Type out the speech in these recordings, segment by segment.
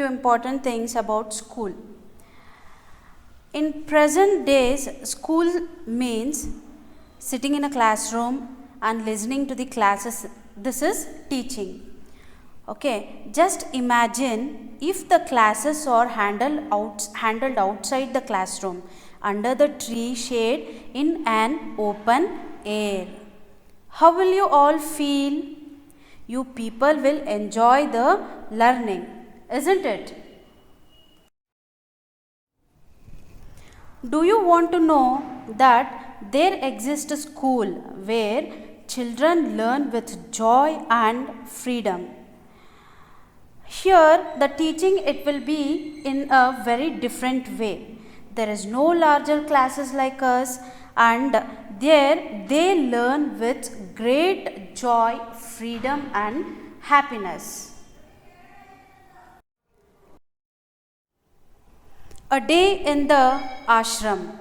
few important things about school. In present days, school means sitting in a classroom and listening to the classes. This is teaching. Okay, just imagine if the classes are handled outside the classroom under the tree shade in an open air. How will you all feel? You people will enjoy the learning, isn't it? Do you want to know that there exists a school where children learn with joy and freedom? Here the teaching it will be in a very different way. There is no larger classes like us, and there they learn with great joy, freedom and happiness. A day in the ashram.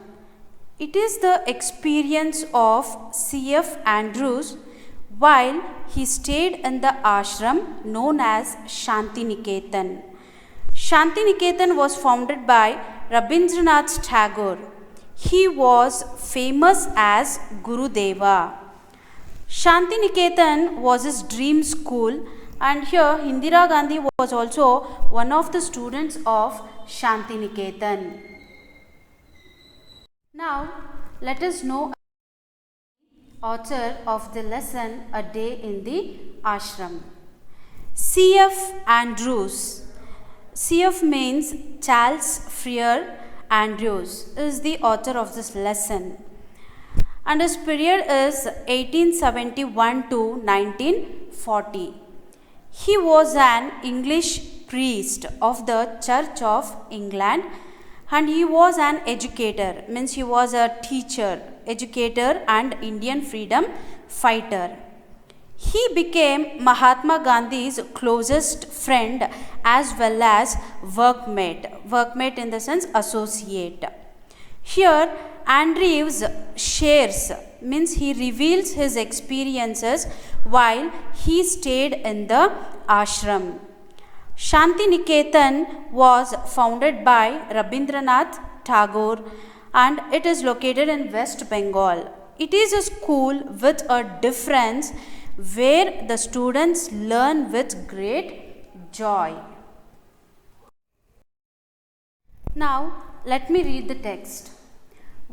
It is the experience of C.F. Andrews while he stayed in the ashram known as Shantiniketan. Shantiniketan was founded by Rabindranath Tagore. He was famous as Gurudeva. Shantiniketan was his dream school, and here Indira Gandhi was also one of the students of Shantiniketan. Now, let us know author of the lesson A Day in the Ashram. C.F. Andrews. C.F. means Charles Freer Andrews is the author of this lesson, and his period is 1871 to 1940. He was an English priest of the Church of England, and he was an educator, means he was a teacher, educator and Indian freedom fighter. He became Mahatma Gandhi's closest friend as well as workmate in the sense associate. Here Andrews shares, means he reveals his experiences while he stayed in the ashram. Shantiniketan was founded by Rabindranath Tagore and it is located in West Bengal. It is a school with a difference where the students learn with great joy. Now, let me read the text.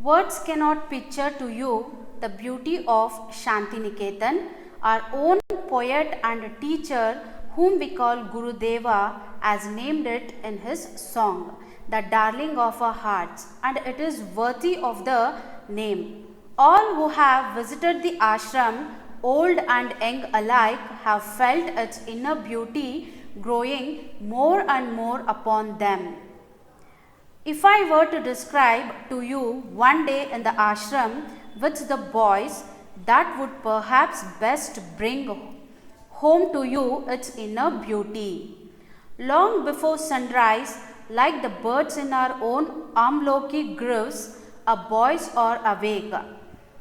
Words cannot picture to you the beauty of Shantiniketan. Our own poet and teacher, whom we call Gurudeva, has named it in his song, the darling of our hearts, and it is worthy of the name. All who have visited the ashram, old and young alike, have felt its inner beauty growing more and more upon them. If I were to describe to you one day in the ashram with the boys, that would perhaps best bring home to you its inner beauty. Long before sunrise, like the birds in our own Amloki groves, our boys are awake.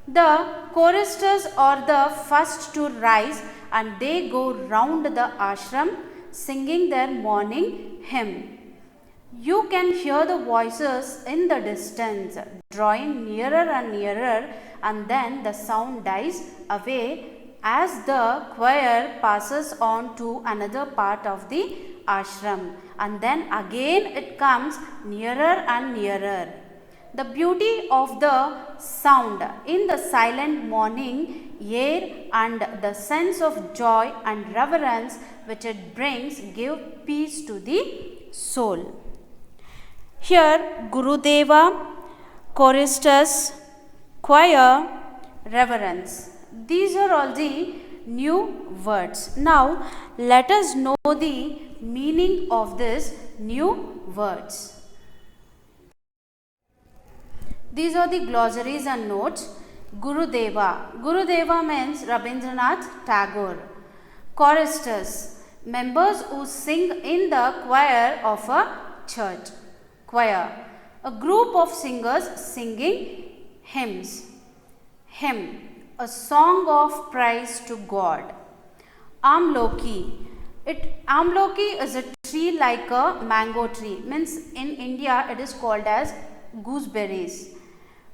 The choristers are the first to rise and they go round the ashram singing their morning hymn. You can hear the voices in the distance drawing nearer and nearer, and then the sound dies away as the choir passes on to another part of the ashram, and then again it comes nearer and nearer. The beauty of the sound in the silent morning air and the sense of joy and reverence which it brings give peace to the soul. Here Gurudeva, choristers, choir, reverence. These are all the new words. Now let us know the meaning of these new words. These are the glossaries and notes. Gurudeva. Gurudeva means Rabindranath Tagore. Choristers. Members who sing in the choir of a church. Choir. A group of singers singing hymns. Hymn. A song of praise to God. Amloki. Amloki is a tree like a mango tree, means in India it is called as gooseberries.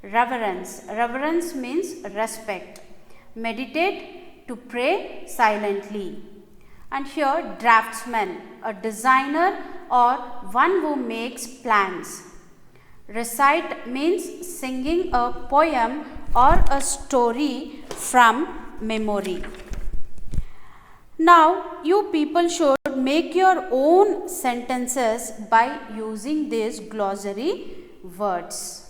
Reverence. Reverence means respect. Meditate, to pray silently. And here draftsman, a designer or one who makes plans. Recite means singing a poem or a story from memory. Now you people should make your own sentences by using these glossary words.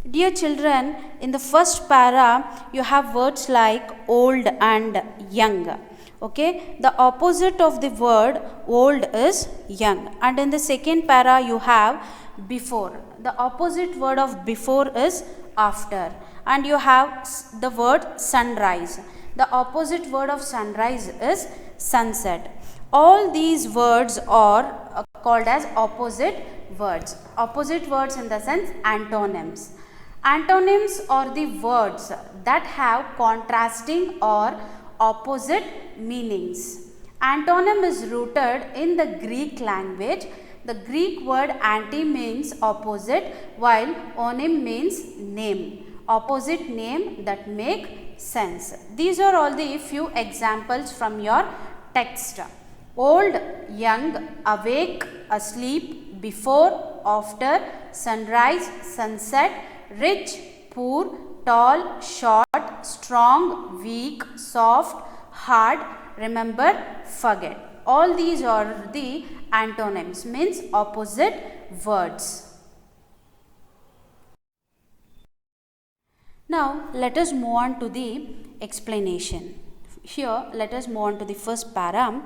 Dear children, in the first para you have words like old and young. Okay, the opposite of the word old is young, and in the second para you have before. The opposite word of before is after, and you have the word sunrise. The opposite word of sunrise is sunset. All these words are called as opposite words. Opposite words in the sense antonyms. Antonyms are the words that have contrasting or opposite meanings. Antonym is rooted in the Greek language. The Greek word anti means opposite, while onym means name. Opposite name that make sense. These are all the few examples from your text. Old, young, awake, asleep, before, after, sunrise, sunset, rich, poor, tall, short, strong, weak, soft, hard, remember, forget. All these are the antonyms, means opposite words. Now let us move on to the explanation. Here let us move on to the first para.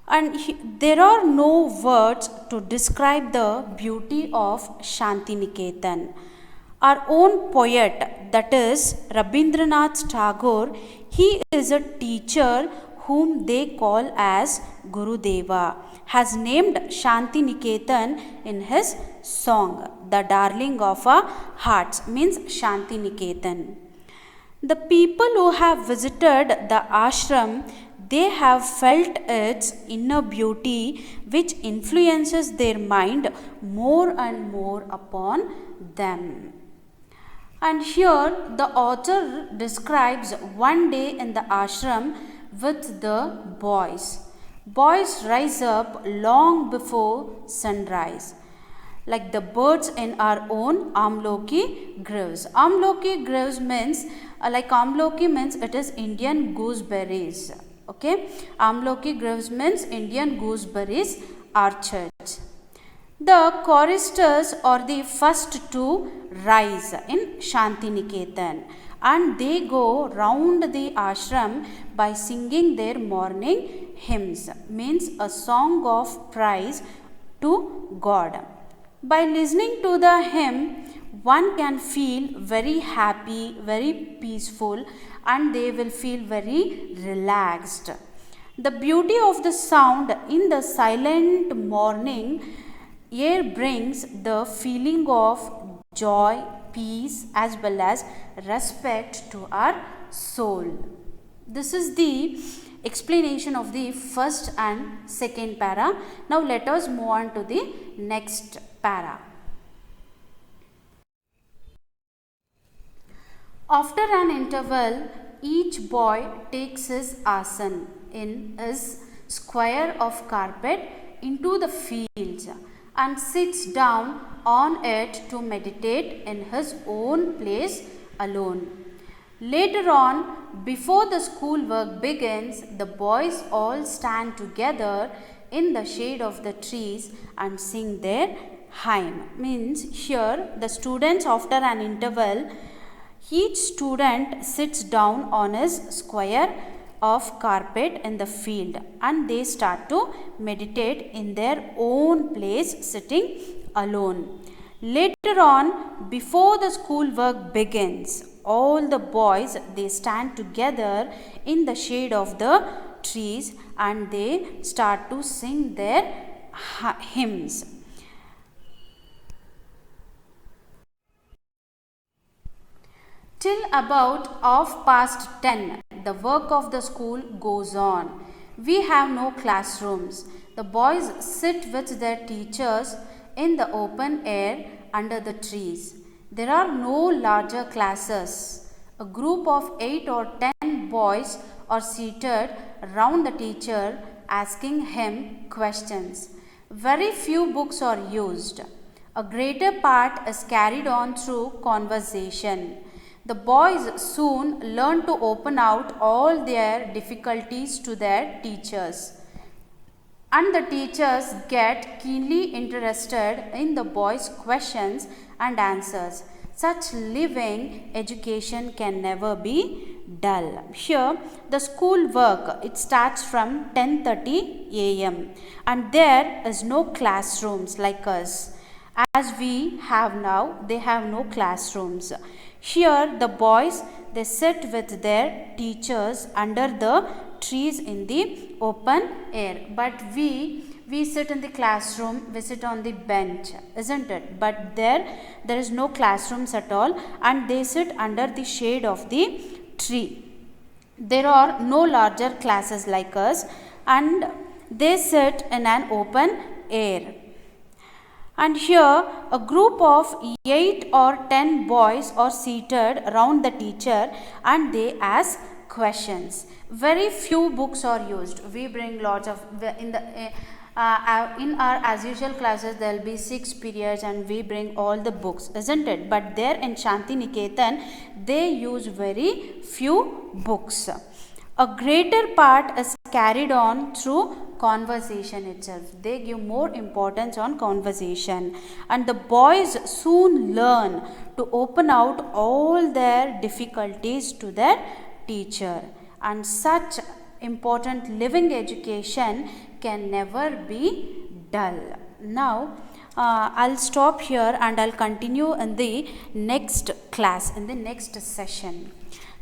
And there are no words to describe the beauty of Shantiniketan. Our own poet, that is Rabindranath Tagore, he is a teacher whom they call as Gurudeva, has named Shantiniketan in his song, The Darling of Our Hearts, means Shantiniketan. The people who have visited the ashram, they have felt its inner beauty, which influences their mind more and more upon them. And here the author describes one day in the ashram with the boys. Boys rise up long before sunrise, like the birds in our own Amloki groves. Amloki groves means, Amloki means it is Indian gooseberries. Okay, Amloki groves means Indian gooseberries orchards. The choristers are the first to rise in Shantiniketan, and they go round the ashram by singing their morning hymns, means a song of praise to God. By listening to the hymn, one can feel very happy, very peaceful, and they will feel very relaxed. The beauty of the sound in the silent morning air brings the feeling of joy, peace, as well as respect to our soul. This is the explanation of the first and second para. Now let us move on to the next para. After an interval, each boy takes his asan in his square of carpet into the fields and sits down on it to meditate in his own place alone. Later on, before the school work begins, the boys all stand together in the shade of the trees and sing their hymn. Means here the students, after an interval, each student sits down on his square of carpet in the field and they start to meditate in their own place, sitting alone. Later on, before the school work begins, all the boys, they stand together in the shade of the trees and they start to sing their hymns. Till about 10:30, the work of the school goes on. We have no classrooms. The boys sit with their teachers in the open air under the trees. There are no larger classes. A group of 8 or 10 boys are seated round the teacher asking him questions. Very few books are used. A greater part is carried on through conversation. The boys soon learn to open out all their difficulties to their teachers. And the teachers get keenly interested in the boys' questions and answers. Such living education can never be dull. Here the school work, it starts from 10:30 a.m. and there is no classrooms like us. As we have now, they have no classrooms. Here the boys, they sit with their teachers under the trees in the open air. But we sit in the classroom, we sit on the bench, isn't it? But there is no classrooms at all, and they sit under the shade of the tree. There are no larger classes like us, and they sit in an open air. And here a group of 8 or 10 boys are seated around the teacher and they ask questions. Very few books are used. We bring lots of in our as usual classes there will be 6 periods and we bring all the books, isn't it? But there in Shanti Niketan they use very few books. A greater part is carried on through conversation itself. They give more importance on conversation, and the boys soon learn to open out all their difficulties to their teacher. And such important living education can never be dull. Now I'll stop here and I'll continue in the next class, in the next session.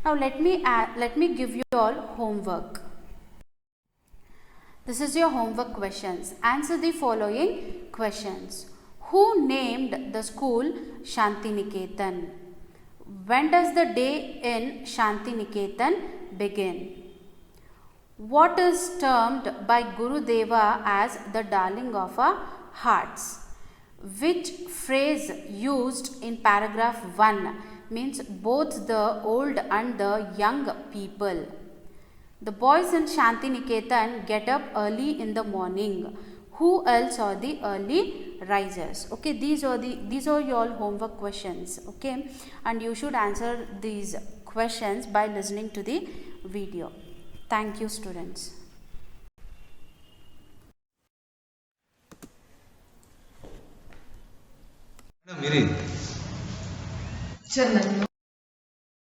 Now let me give you all homework. This is your homework questions. Answer the following questions. Who named the school Shanti Niketan? When does the day in Shanti Niketan begin? What is termed by Guru Deva as the darling of our hearts? Which phrase used in paragraph 1 means both the old and the young people? The boys in Shanti Niketan get up early in the morning. Who else are the early risers? Okay, these are your homework questions. Okay, and you should answer these questions by listening to the video. Thank you, students. Sir,